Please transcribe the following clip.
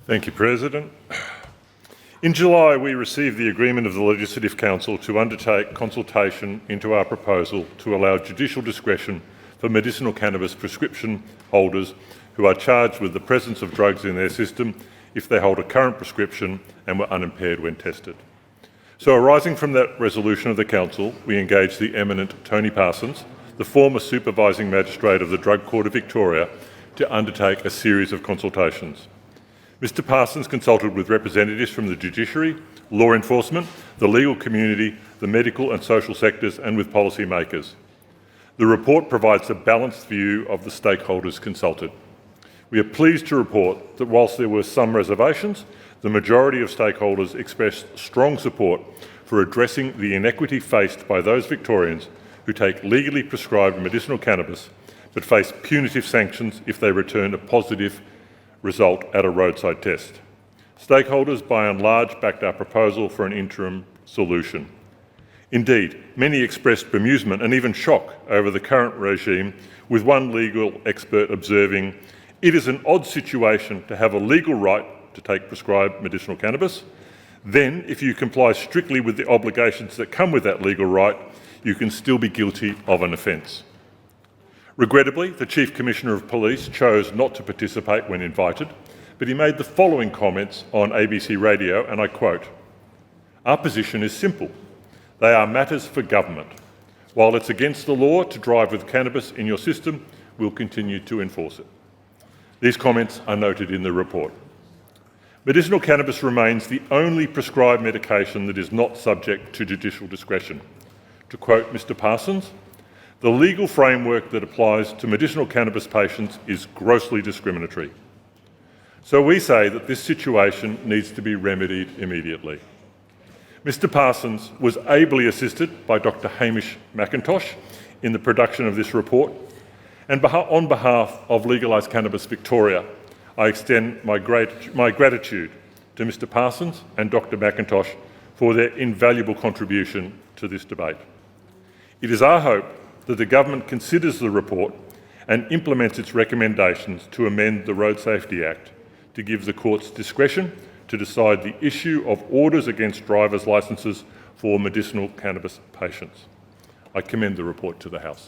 Thank you, President. In July, we received the agreement of the Legislative Council to undertake consultation into our proposal to allow judicial discretion for medicinal cannabis prescription holders who are charged with the presence of drugs in their system if they hold a current prescription and were unimpaired when tested. So, arising from that resolution of the Council, we engaged the eminent Tony Parsons, the former Supervising Magistrate of the Drug Court of Victoria, to undertake a series of consultations. Mr Parsons consulted with representatives from the judiciary, law enforcement, the legal community, the medical and social sectors, and with policymakers. The report provides a balanced view of the stakeholders consulted. We are pleased to report that whilst there were some reservations, the majority of stakeholders expressed strong support for addressing the inequity faced by those Victorians who take legally prescribed medicinal cannabis but face punitive sanctions if they return a positive result at a roadside test. Stakeholders, by and large, backed our proposal for an interim solution. Indeed, many expressed bemusement and even shock over the current regime, with one legal expert observing, "It is an odd situation to have a legal right to take prescribed medicinal cannabis. Then, if you comply strictly with the obligations that come with that legal right, you can still be guilty of an offence." Regrettably, the Chief Commissioner of Police chose not to participate when invited, but he made the following comments on ABC Radio, and I quote, "Our position is simple. They are matters for government. While it's against the law to drive with cannabis in your system, we'll continue to enforce it." These comments are noted in the report. Medicinal cannabis remains the only prescribed medication that is not subject to judicial discretion. To quote Mr Parsons, "The legal framework that applies to medicinal cannabis patients is grossly discriminatory." So we say that this situation needs to be remedied immediately. Mr Parsons was ably assisted by Dr Hamish McIntosh in the production of this report, and on behalf of Legalise Cannabis Victoria, I extend my gratitude to Mr Parsons and Dr McIntosh for their invaluable contribution to this debate. It is our hope that the government considers the report and implements its recommendations to amend the Road Safety Act to give the courts discretion to decide the issue of orders against drivers' licences for medicinal cannabis patients. I commend the report to the House.